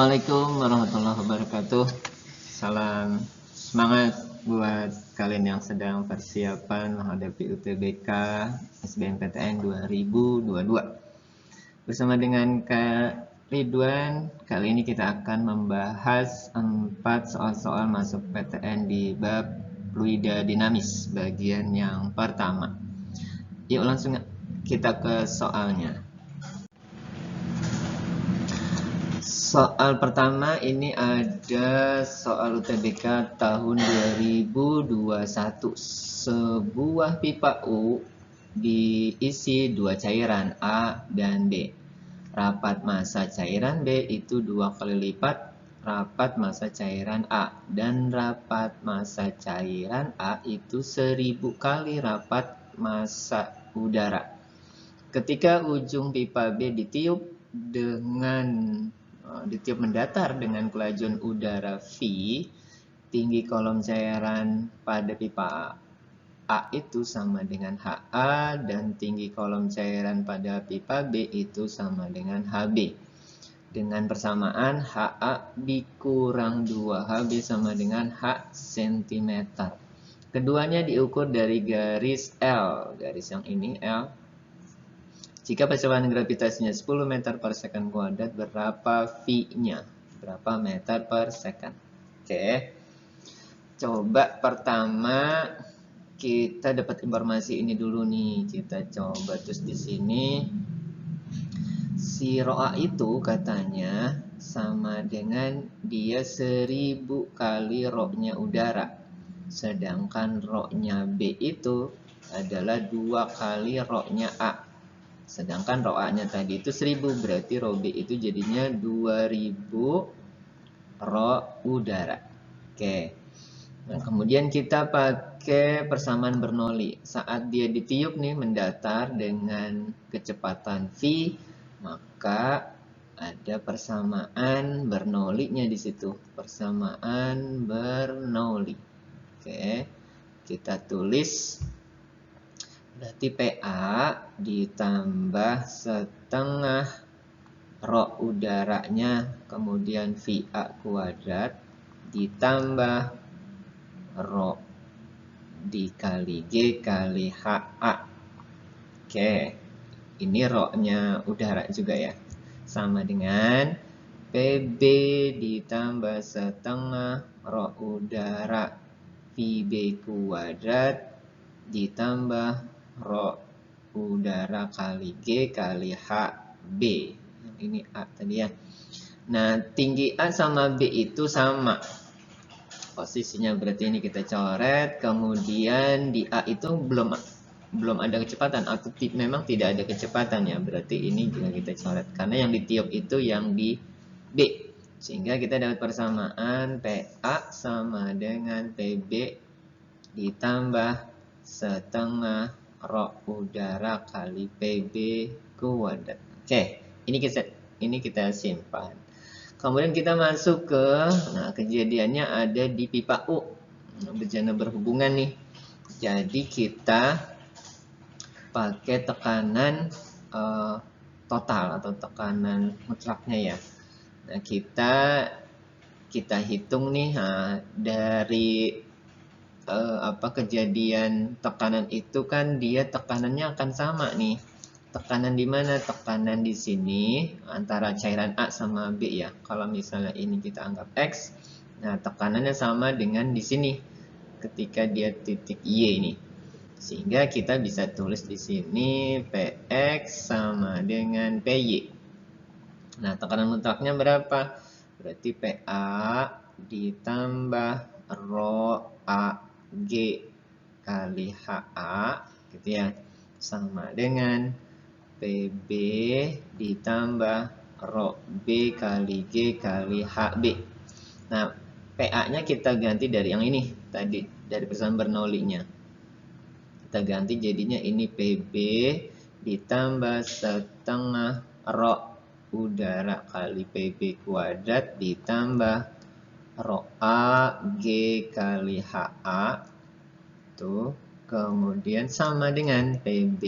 Assalamualaikum warahmatullahi wabarakatuh. Salam semangat buat kalian yang sedang persiapan menghadapi UTBK SBMPTN 2022. Bersama dengan Kak Ridwan, kali ini kita akan membahas 4 soal-soal masuk PTN di bab fluida dinamis, bagian yang pertama. Yuk langsung kita ke soalnya. Soal pertama ini ada soal UTBK tahun 2021. Sebuah pipa U diisi 2 cairan A dan B. Rapat massa cairan B itu 2 kali lipat rapat massa cairan A, dan rapat massa cairan A itu 1000 kali rapat massa udara. Ketika ujung pipa B ditiup mendatar dengan kelajuan udara V, tinggi kolom cairan pada pipa A itu sama dengan HA, dan tinggi kolom cairan pada pipa B itu sama dengan HB. Dengan persamaan HA dikurang 2HB sama dengan H cm. Keduanya diukur dari garis L, garis yang ini L. Jika percepatan gravitasinya 10 meter per second kuadrat, berapa V-nya? Berapa meter per second? Oke. Coba pertama kita dapat informasi ini dulu nih. Kita coba terus di sini. Si ρA itu katanya sama dengan dia 1000 kali ρ-nya udara. Sedangkan ρ-nya B itu adalah 2 kali ρ-nya A. Sedangkan ρA-nya tadi itu 1000, berarti ρB itu jadinya 2000 ρ udara. Oke. Nah, kemudian kita pakai persamaan Bernoulli. Saat dia ditiup nih mendatar dengan kecepatan V, maka ada persamaan Bernoulli-nya di situ. Persamaan Bernoulli. Oke. Kita tulis berarti PA ditambah setengah ρ udaranya, kemudian VA kuadrat ditambah ρ dikali G kali HA. Oke, ini ρ-nya udara juga ya. Sama dengan PB ditambah setengah ρ udara VB kuadrat ditambah ρ udara kali G kali HB. Ini A tadi ya. Nah, tinggi A sama B itu sama. Posisinya berarti ini kita coret. Kemudian di A itu belum ada kecepatan, atau memang tidak ada kecepatan ya. Berarti ini juga kita coret. Karena yang ditiup itu yang di B. Sehingga kita dapat persamaan PA sama dengan PB ditambah setengah ρ udara kali PB kuadrat. Oke, ini kita simpan. Kemudian kita masuk ke, kejadiannya ada di pipa U. Bejana berhubungan nih. Jadi kita pakai tekanan total atau tekanan mutlaknya ya. Nah, kita hitung nih dari kejadian tekanan itu kan dia tekanannya akan sama nih. Tekanan di mana? Tekanan di sini antara cairan A sama B ya. Kalau misalnya ini kita anggap X, nah tekanannya sama dengan di sini ketika dia titik Y ini. Sehingga kita bisa tulis di sini PX sama dengan PY. Nah, tekanan mutlaknya berapa? Berarti PA ditambah ρ A G kali HA gitu ya, sama dengan PB ditambah ρ B kali G kali HB. Nah, PA-nya kita ganti dari yang ini tadi, dari persamaan Bernoulli-nya. Kita ganti jadinya ini PB ditambah setengah ρ udara kali PB kuadrat ditambah ρ A G kali HA tuh, kemudian sama dengan PB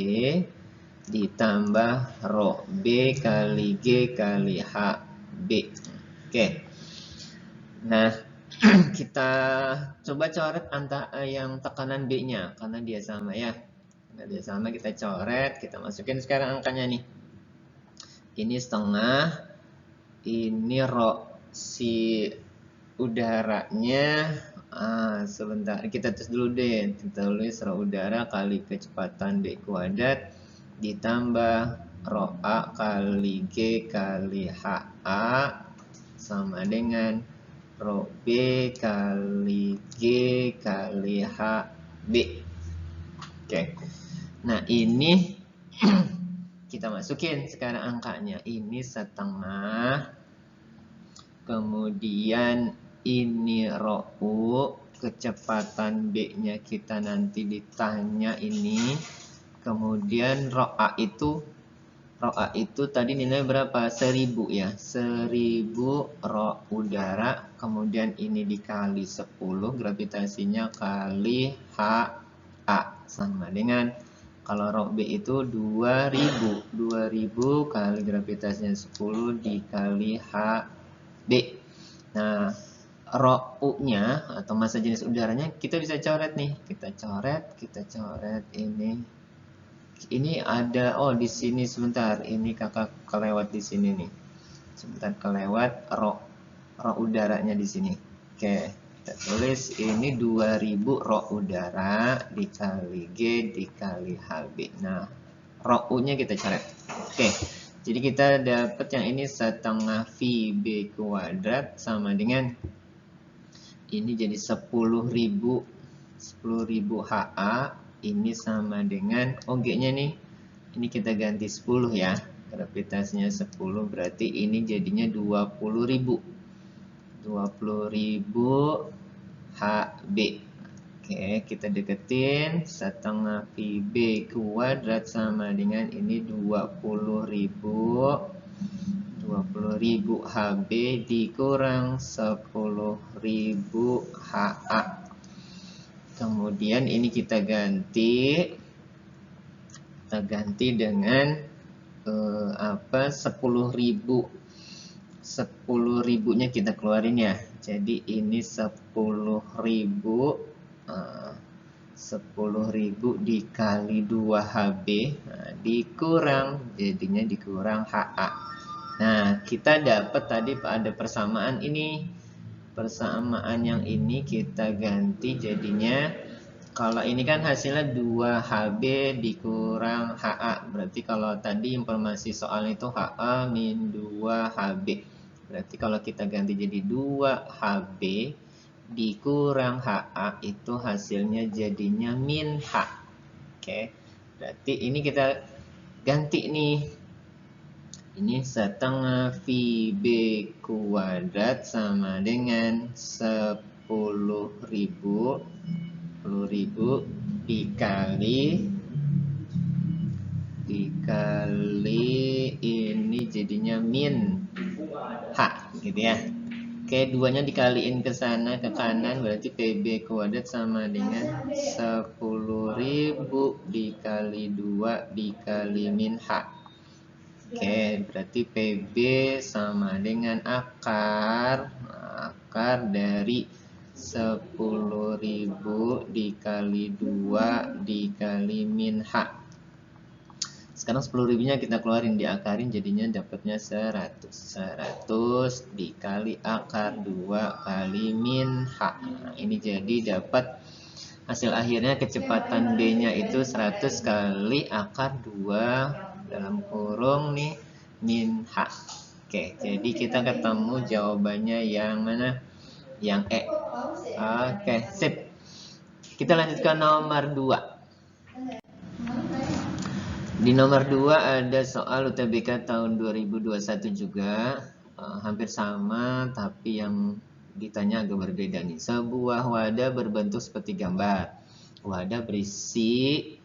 ditambah ρ B kali G kali HB. Oke. Nah, kita coba coret antara yang tekanan B-nya karena dia sama ya. Karena dia sama, kita coret, kita masukin sekarang angkanya nih. Ini setengah, ini rho si udaranya. Sebentar, kita tulis dulu deh. Kita tulis rho udara kali kecepatan B kuadrat ditambah rho A kali G kali HA sama dengan rho B kali G kali HB. Oke. Nah, ini kita masukin sekarang angkanya. Ini setengah. Kemudian ini rho U, kecepatan B-nya kita nanti ditanya ini. Kemudian rho A itu tadi nilai berapa? 1000 ya. 1000 rho udara. Kemudian ini dikali 10, gravitasinya kali HA. Sama dengan, kalau rho B itu 2000. 2000 kali gravitasinya 10 dikali HB. Nah, rho U-nya atau massa jenis udaranya kita bisa coret nih. Kita coret ini. Ini ada, di sini sebentar. Ini kakak kelewat di sini nih. Sebentar kelewat rho udaranya di sini. Oke, kita tulis ini 2000 rho udara dikali G dikali HB. Nah, rho U-nya kita coret. Oke. Jadi kita dapat yang ini setengah VB kuadrat sama dengan ini jadi 10.000 HA. Ini sama dengan G-nya nih. Ini kita ganti 10 ya. Gravitasinya 10 berarti ini jadinya 20.000. 20.000 HB. Oke, kita deketin. Setengah VB kuadrat sama dengan ini 20.000 HB dikurang 10.000 HA. Kemudian ini kita ganti dengan 10.000. 10.000-nya kita keluarin ya. Jadi ini 10.000 dikali 2 HB, dikurang, jadinya dikurang HA. Nah, kita dapat tadi ada persamaan ini. Persamaan yang ini kita ganti jadinya, kalau ini kan hasilnya 2 HB dikurang HA. Berarti kalau tadi informasi soal itu HA min 2 HB. Berarti kalau kita ganti jadi 2 HB dikurang HA, itu hasilnya jadinya min H. Oke. Berarti ini kita ganti nih. Ini setengah VB kuadrat sama dengan 10.000 dikali ini jadinya min H gitu ya. Oke, duanya dikaliin ke sana ke kanan berarti PB kuadrat sama dengan 10.000 dikali 2 dikali min H. Oke, berarti PB sama dengan akar dari 10.000 dikali 2 dikali min H. Sekarang 10.000-nya kita keluarin, diakarin jadinya dapatnya 100. 100 dikali akar 2 kali min H. Nah, ini jadi dapat hasil akhirnya kecepatan B-nya itu 100 kali akar 2 dalam kurung nih min H. Oke, jadi kita ketemu jawabannya yang mana? Yang E. Oke, sip. Kita lanjut ke nomor 2. Di nomor 2 ada soal UTBK tahun 2021 juga. Hampir sama, tapi yang ditanya agak berbeda nih. Sebuah wadah berbentuk seperti gambar. Wadah berisi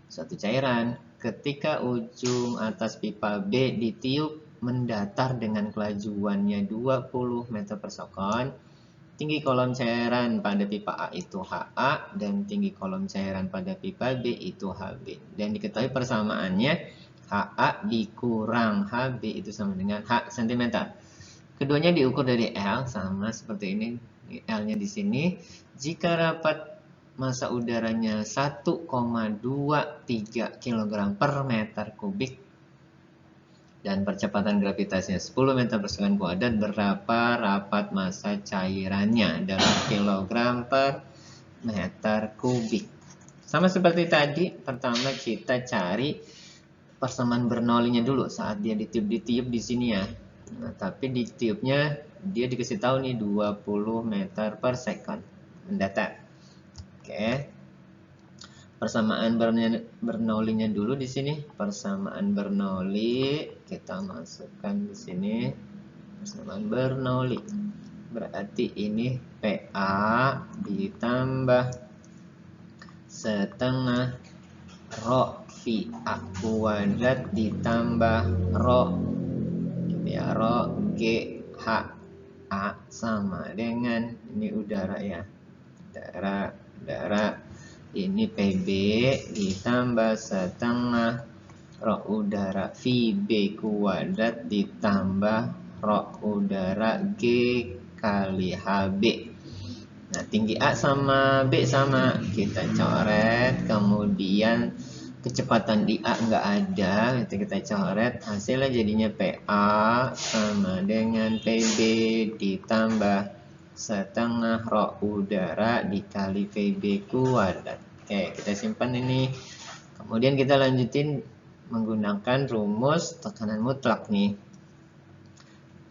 suatu cairan. Ketika ujung atas pipa B ditiup mendatar dengan kelajuannya 20 meter per sekon, tinggi kolom cairan pada pipa A itu HA dan tinggi kolom cairan pada pipa B itu HB. Dan diketahui persamaannya HA dikurang HB itu sama dengan H cm. Keduanya diukur dari L, sama seperti ini. L-nya di sini. Jika dapat massa udaranya 1,23 kg per meter kubik dan percepatan gravitasinya 10 meter per second kuadrat, berapa rapat massa cairannya dalam kilogram per meter kubik? Sama seperti tadi, pertama kita cari persamaan Bernoullinya dulu saat dia ditiup di sini ya. Nah, tapi di tiupnya dia dikasih tahu nih 20 meter per second mendatar. Oke. Persamaan Bernoullinya dulu di sini. Persamaan Bernoulli kita masukkan di sini. Persamaan Bernoulli. Berarti ini PA ditambah setengah rho VA kuadrat ditambah rho ya rho GHA sama dengan ini udara ya. Udara ini PB ditambah setengah rho udara VB kuadrat ditambah rho udara G kali HB. Nah, tinggi A sama B sama, kita coret, kemudian kecepatan di A nggak ada, itu kita coret, hasilnya jadinya PA sama dengan PB ditambah setengah rho udara dikali VB kuadrat. Oke, kita simpan ini. Kemudian kita lanjutin menggunakan rumus tekanan mutlak nih.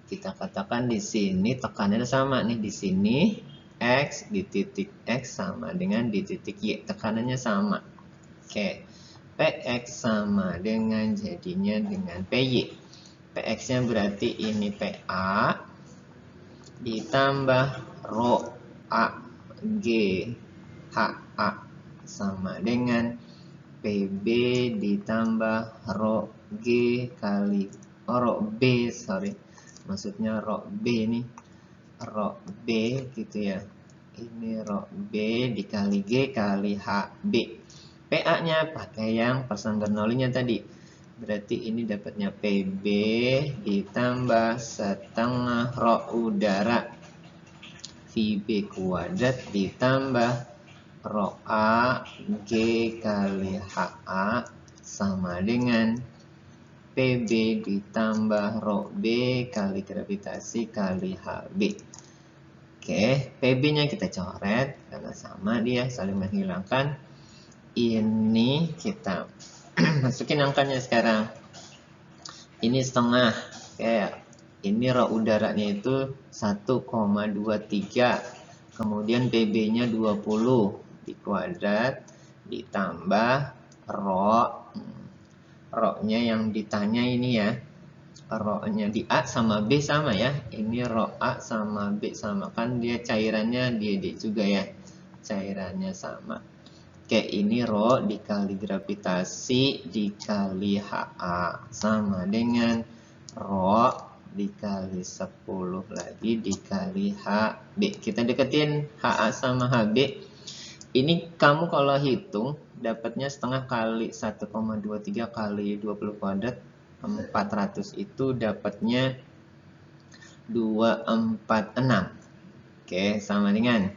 Kita katakan di sini tekanannya sama nih, di sini X di titik X sama dengan di titik Y, tekanannya sama. Oke, PX sama dengan jadinya dengan PY. PX-nya berarti ini PA ditambah rho A G HA sama dengan PB ditambah rho G kali rho B, maksudnya rho B nih, rho B gitu ya. Ini rho B dikali G kali HB. PA-nya pakai yang persamaan Bernoulli-nya tadi. Berarti ini dapatnya PB ditambah setengah rho udara VB kuadrat ditambah rho A G kali HA sama dengan PB ditambah rho B kali gravitasi kali HB. Oke, PB-nya kita coret karena sama dia saling menghilangkan. Ini kita masukin angkanya sekarang. Ini setengah. Oke, ini rho udaranya itu 1,23. Kemudian PB-nya 20 di kuadrat ditambah rho-nya yang ditanya ini ya. Rho-nya di A sama B sama ya. Ini rho A sama B sama, kan dia cairannya D juga ya. Cairannya sama. Oke, ini rho dikali gravitasi dikali HA sama dengan rho dikali 10 lagi dikali HB. Kita deketin HA sama HB. Ini kamu kalau hitung dapatnya setengah kali 1,23 kali 20 kuadrat 400 itu dapatnya 246. Oke, sama dengan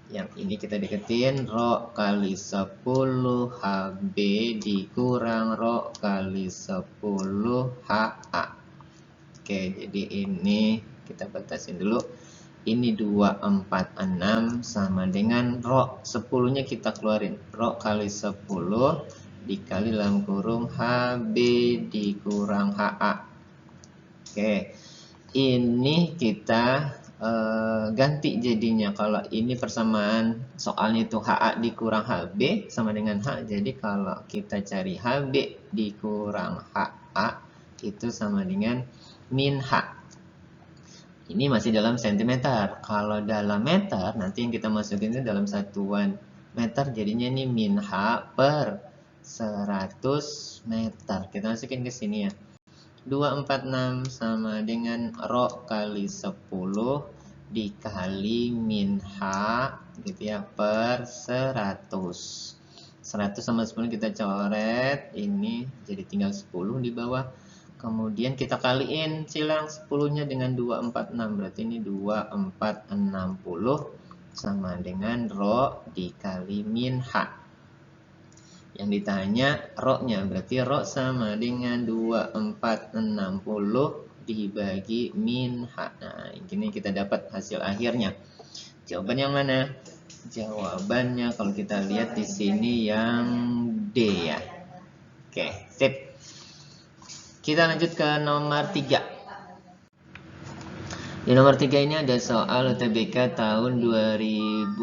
yang ini kita deketin rho kali 10 HB dikurang rho kali 10 HA. Oke, jadi ini kita batasin dulu. Ini 246 sama dengan rho 10-nya kita keluarin. Rho kali 10 dikali dalam kurung HB dikurang HA. Oke, ini kita ganti jadinya. Kalau ini persamaan soalnya itu HA dikurang HB sama dengan H, jadi kalau kita cari HB dikurang HA itu sama dengan min H. Ini masih dalam sentimeter. Kalau dalam meter, nanti yang kita masukin itu dalam satuan meter, jadinya ini min H per 100 meter. Kita masukin ke sini ya. 246 sama dengan rho kali 10 dikali min H gitu ya per 100. 100 sama 10 kita coret, ini jadi tinggal 10 di bawah. Kemudian kita kaliin silang 10-nya dengan 246. Berarti ini 2460 sama dengan rho dikali min H. Yang ditanya rho-nya. Berarti rho sama dengan 2460 dibagi min H. Nah, ini kita dapat hasil akhirnya. Jawaban yang mana? Jawabannya kalau kita lihat di sini yang D ya. Oke, sip. Kita lanjut ke nomor 3. Di nomor 3 ini ada soal UTBK tahun 2019.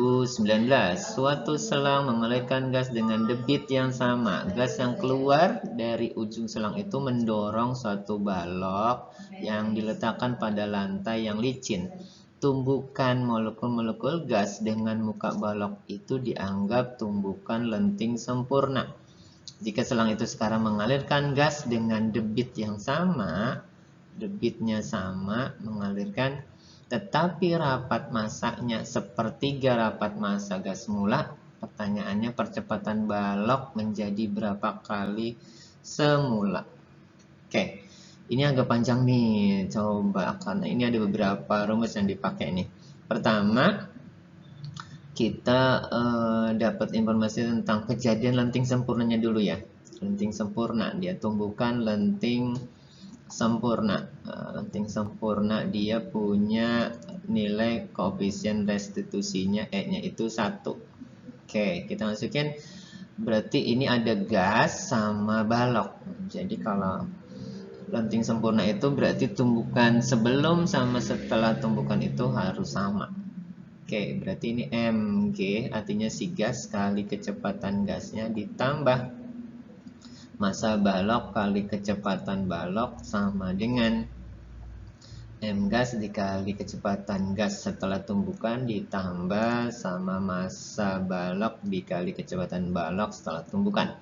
Suatu selang mengalirkan gas dengan debit yang sama. Gas yang keluar dari ujung selang itu mendorong suatu balok yang diletakkan pada lantai yang licin. Tumbukan molekul-molekul gas dengan muka balok itu dianggap tumbukan lenting sempurna. Jika selang itu sekarang mengalirkan gas dengan debit yang sama, debitnya sama mengalirkan, tetapi rapat masanya sepertiga rapat massa gas semula, pertanyaannya percepatan balok menjadi berapa kali semula? Oke, ini agak panjang nih, coba karena ini ada beberapa rumus yang dipakai nih. Pertama, kita dapat informasi tentang kejadian lenting sempurnanya dulu ya. Lenting sempurna, dia tumbukan lenting sempurna. Lenting sempurna dia punya nilai koefisien restitusinya E-nya itu 1. Oke, kita masukin. Berarti ini ada gas sama balok. Jadi kalau lenting sempurna itu berarti tumbukan sebelum sama setelah tumbukan itu harus sama. Oke, berarti ini mg artinya si gas kali kecepatan gasnya ditambah massa balok kali kecepatan balok sama dengan m gas dikali kecepatan gas setelah tumbukan ditambah sama massa balok dikali kecepatan balok setelah tumbukan.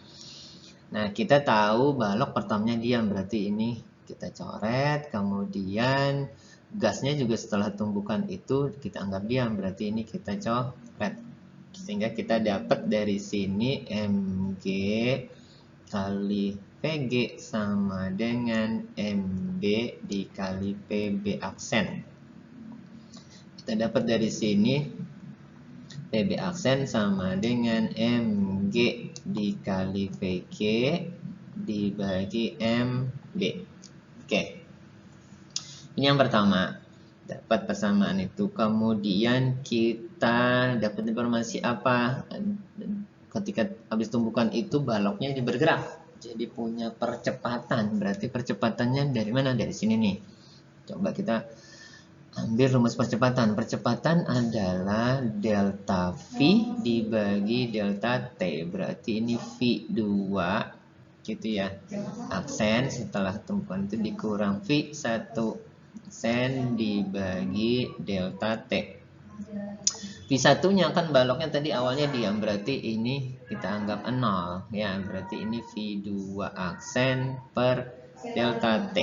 Nah, kita tahu balok pertamanya diam, berarti ini kita coret, kemudian gasnya juga setelah tumbukan itu kita anggap diam, berarti ini kita coret. Sehingga kita dapat dari sini mg kali Vg sama dengan mb dikali pb aksen. Kita dapat dari sini pb aksen sama dengan mg dikali Vg dibagi mb. Oke. Ini yang pertama, dapat persamaan itu. Kemudian kita dapat informasi apa? Ketika habis tumbukan itu baloknya bergerak, jadi punya percepatan. Berarti percepatannya dari mana? Dari sini nih. Coba kita ambil rumus percepatan. Percepatan adalah delta V dibagi delta T. Berarti ini V2 gitu ya. Aksen setelah tumbukan itu dikurang V1 aksen dibagi delta T. V1-nya kan baloknya tadi awalnya diam, berarti ini kita anggap 0 ya, berarti ini V2 aksen per delta T.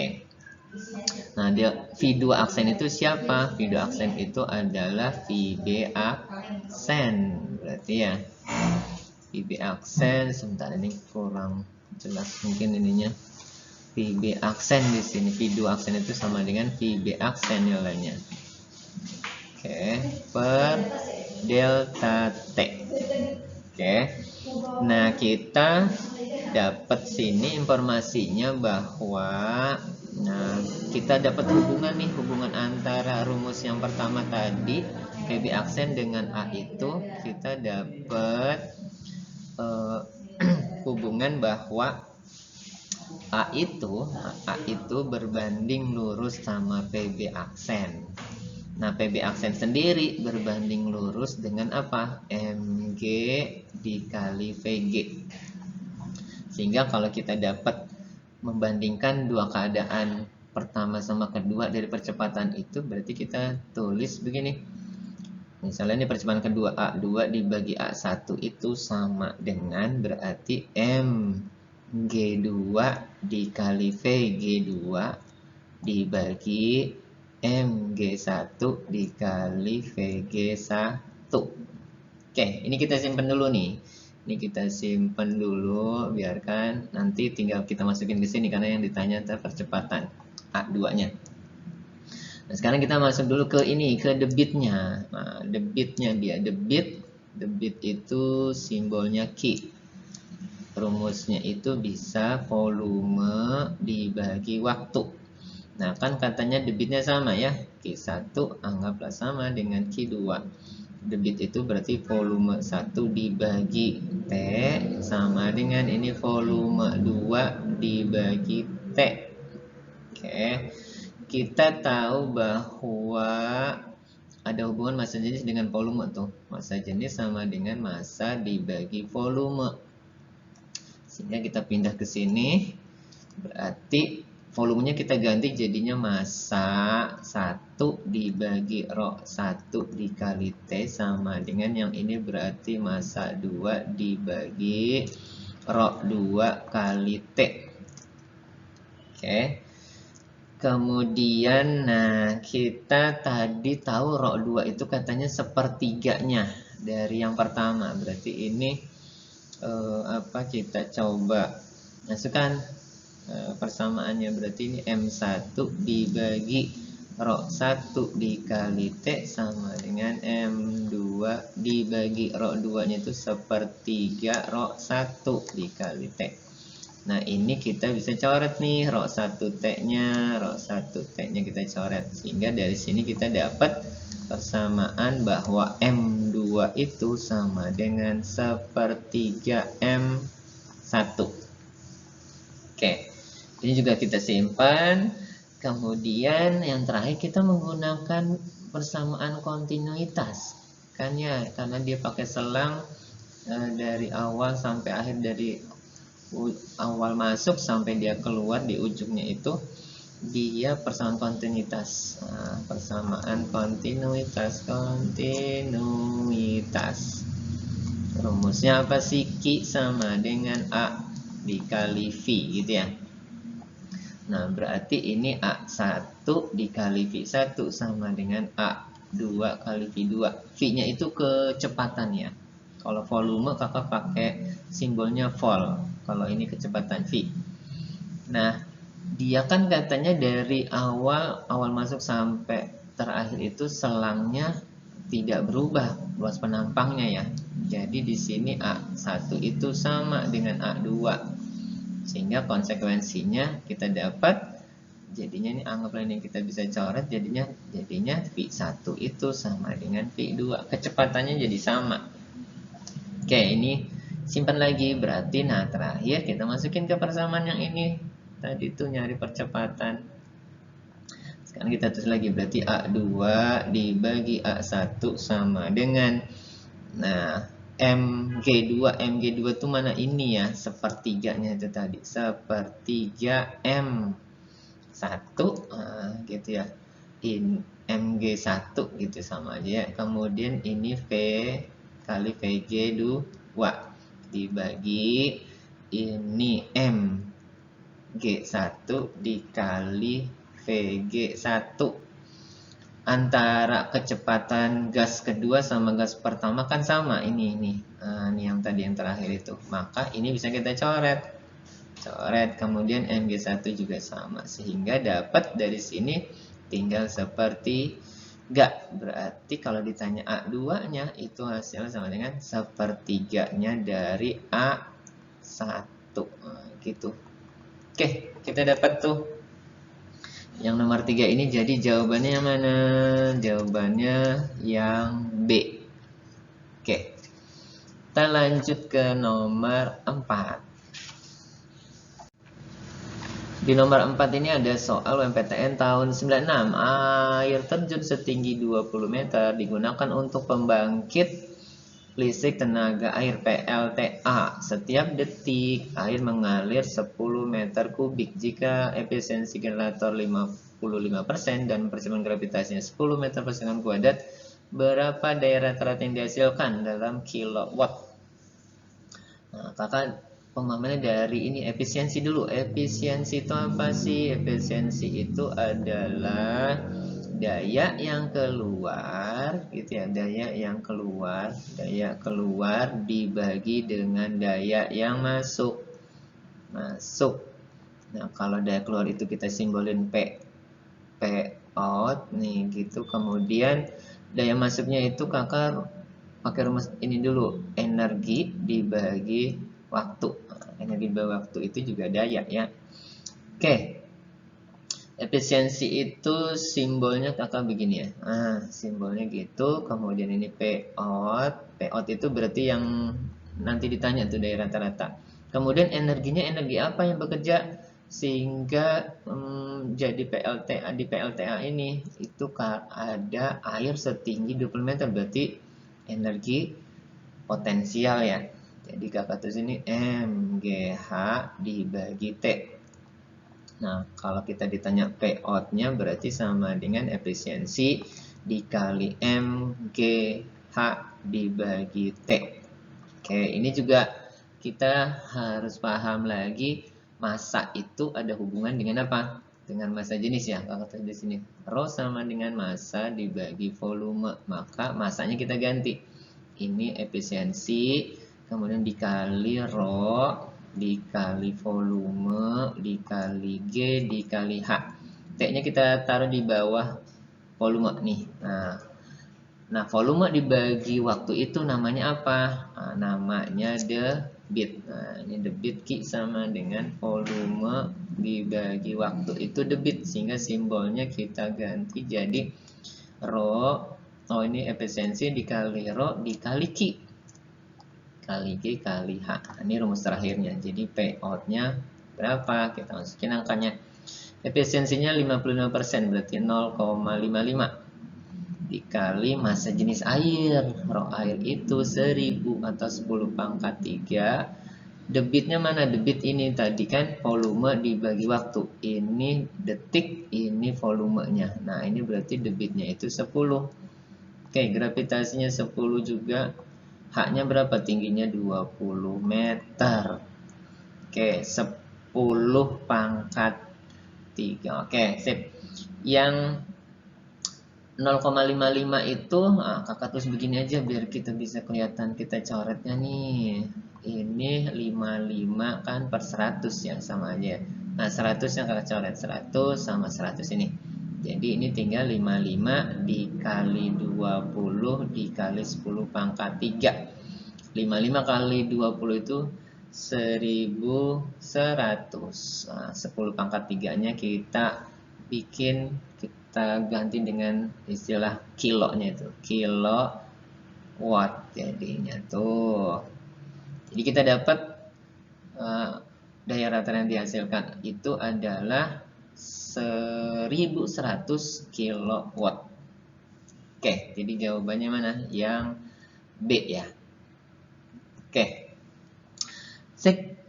Nah, V2 aksen itu siapa? V2 aksen itu adalah VB aksen, berarti ya VB aksen. Sebentar, ini kurang jelas mungkin ininya. VB aksen di sini, V2 aksen itu sama dengan VB aksen nilainya. Oke, per delta T. Oke. Nah, kita dapat sini informasinya bahwa kita dapat hubungan antara rumus yang pertama tadi VB aksen dengan A itu, kita dapat hubungan bahwa A itu berbanding lurus sama PB aksen. Nah, PB aksen sendiri berbanding lurus dengan apa? Mg dikali Vg. Sehingga kalau kita dapat membandingkan dua keadaan pertama sama kedua dari percepatan itu, berarti kita tulis begini. Misalnya ini percepatan kedua, A2 dibagi A1 itu sama dengan berarti Mg2 dikali Vg2 dibagi Mg1 dikali Vg1. Oke, ini kita simpan dulu nih. Ini kita simpan dulu, biarkan nanti tinggal kita masukin ke sini karena yang ditanya adalah percepatan A2-nya. Nah, sekarang kita masuk dulu ke ini, ke debitnya. Nah, debitnya dia, debit itu simbolnya Q. Rumusnya itu bisa volume dibagi waktu. Nah, kan katanya debitnya sama ya. Q1 anggaplah sama dengan Q2. Debit itu berarti volume 1 dibagi T sama dengan ini volume 2 dibagi T. Oke. Kita tahu bahwa ada hubungan massa jenis dengan volume tuh. Massa jenis sama dengan massa dibagi volume. Sehingga kita pindah ke sini. Berarti volumenya kita ganti jadinya massa 1 dibagi rho 1 dikali T sama dengan yang ini berarti massa 2 dibagi rho 2 kali T. Oke. Kemudian kita tadi tahu rho 2 itu katanya sepertiganya dari yang pertama. Berarti ini kita coba masukkan persamaannya, berarti ini M1 dibagi rho 1 dikali T sama dengan M2 dibagi rho 2 nya itu sepertiga rho 1 dikali T. Nah, ini kita bisa coret nih rho 1 T-nya, rho 1 T-nya kita coret. Sehingga dari sini kita dapat persamaan bahwa M2 itu sama dengan sepertiga M1. Oke. Ini juga kita simpan. Kemudian yang terakhir kita menggunakan persamaan kontinuitas. Kan ya, karena dia pakai selang dari awal sampai akhir, dari awal masuk sampai dia keluar di ujungnya itu dia persamaan kontinuitas. Nah, persamaan kontinuitas. Rumusnya apa sih? Q sama dengan A dikali V gitu ya. Nah, berarti ini A1 dikali V1 sama dengan A2 kali V2. V-nya itu kecepatannya. Kalau volume kakak pakai simbolnya vol. Kalau ini kecepatan V. Nah, dia kan katanya dari awal masuk sampai terakhir itu selangnya tidak berubah luas penampangnya ya. Jadi di sini A1 itu sama dengan A2. Sehingga konsekuensinya kita dapat, jadinya ini anggaplah ini kita bisa coret, jadinya V1 itu sama dengan V2. Kecepatannya jadi sama. Oke, ini simpan lagi. Berarti nah terakhir kita masukin ke persamaan yang ini. Tadi itu nyari percepatan. Sekarang kita tulis lagi, berarti A2 dibagi A1 sama dengan, nah, MG2 itu mana ini ya, sepertiganya itu tadi, sepertiga M1, gitu ya, MG1 gitu sama aja ya. Kemudian ini V kali VG2 dibagi ini MG1 dikali VG1. Antara kecepatan gas kedua sama gas pertama kan sama, ini yang tadi yang terakhir itu, maka ini bisa kita coret, kemudian MG1 juga sama, sehingga dapat dari sini tinggal sepertiga. Berarti kalau ditanya A2 nya itu hasilnya sama dengan sepertiganya dari A1 gitu. Oke, kita dapat tuh yang nomor 3 ini. Jadi jawabannya yang mana? Jawabannya yang B. Oke. Kita lanjut ke nomor 4. Di nomor 4 ini ada soal UMPTN tahun 96. Air terjun setinggi 20 meter digunakan untuk pembangkit listrik tenaga air PLTA. Setiap detik air mengalir 10 meter kubik. Jika efisiensi generator 55% dan percepatan gravitasinya 10 meter per second kuadrat, berapa daya rata-rata yang dihasilkan dalam kilowatt? Nah, kakak pemahamannya dari ini efisiensi dulu. Efisiensi itu apa sih? Efisiensi itu adalah daya yang keluar gitu ya, daya keluar dibagi dengan daya yang masuk. Nah, kalau daya keluar itu kita simbolin P out nih gitu. Kemudian daya masuknya itu kakak pakai rumus ini dulu, energi dibagi waktu. Energi dibagi waktu itu juga daya ya. Oke. Efisiensi itu simbolnya kakak begini ya. Simbolnya gitu. Kemudian ini P out. P out itu berarti yang nanti ditanya tuh dari rata-rata. Kemudian energinya energi apa yang bekerja sehingga jadi PLTA. Di PLTA ini itu ada air setinggi 20 meter, berarti energi potensial ya. Jadi kakak tulis ini MGH dibagi T. Nah, kalau kita ditanya P out-nya berarti sama dengan efisiensi dikali MGH dibagi T. Oke, ini juga kita harus paham lagi, massa itu ada hubungan dengan apa? Dengan massa jenis ya. Kalau di sini rho sama dengan massa dibagi volume, maka massanya kita ganti. Ini efisiensi, kemudian dikali rho dikali volume dikali G dikali H. T-nya kita taruh di bawah volume nih. Nah, volume dibagi waktu itu namanya apa? Namanya debit. Nah, ini debit Q sama dengan volume dibagi waktu itu debit, sehingga simbolnya kita ganti jadi rho. Oh, ini efisiensi dikali rho dikali Q. Kali G kali H. Ini rumus terakhirnya. Jadi P out-nya berapa? Kita masukin angkanya. Efisiensinya 55%, berarti 0,55 dikali massa jenis air. Rho air itu 1000 atau 10 pangkat 3. Debitnya mana? Debit ini tadi kan volume dibagi waktu. Ini detik, ini volumenya. Nah, ini berarti debitnya itu 10. Oke, gravitasinya 10 juga. H-nya berapa? Tingginya 20 meter. Oke, 10 pangkat 3. Oke, sip. Yang 0,55 itu kakak tulis begini aja biar kita bisa kelihatan kita coretnya nih. Ini 55 kan per 100 ya, sama aja. Nah, 100 yang kakak coret, 100 sama 100 ini. Jadi ini tinggal 55 dikali 20 dikali 10 pangkat 3. 55 kali 20 itu 1100. Nah, 10 pangkat 3-nya kita ganti dengan istilah kilonya itu. Kilowatt jadinya tuh. Jadi kita dapat daya rata yang dihasilkan itu adalah 1100 kilowatt. Oke, jadi jawabannya mana? Yang B ya. Oke. Sip,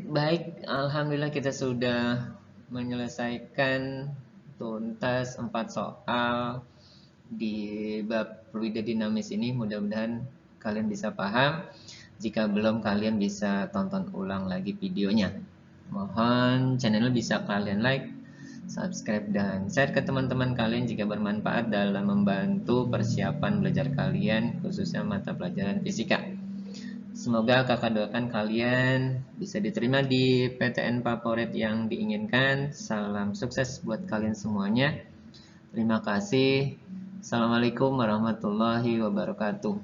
baik. Alhamdulillah kita sudah menyelesaikan tuntas 4 soal di bab fluida dinamis ini. Mudah-mudahan kalian bisa paham. Jika belum, kalian bisa tonton ulang lagi videonya. Mohon channel bisa kalian like, subscribe, dan share ke teman-teman kalian jika bermanfaat dalam membantu persiapan belajar kalian, khususnya mata pelajaran fisika. Semoga kakak doakan kalian bisa diterima di PTN favorit yang diinginkan. Salam sukses buat kalian semuanya. Terima kasih. Assalamualaikum warahmatullahi wabarakatuh.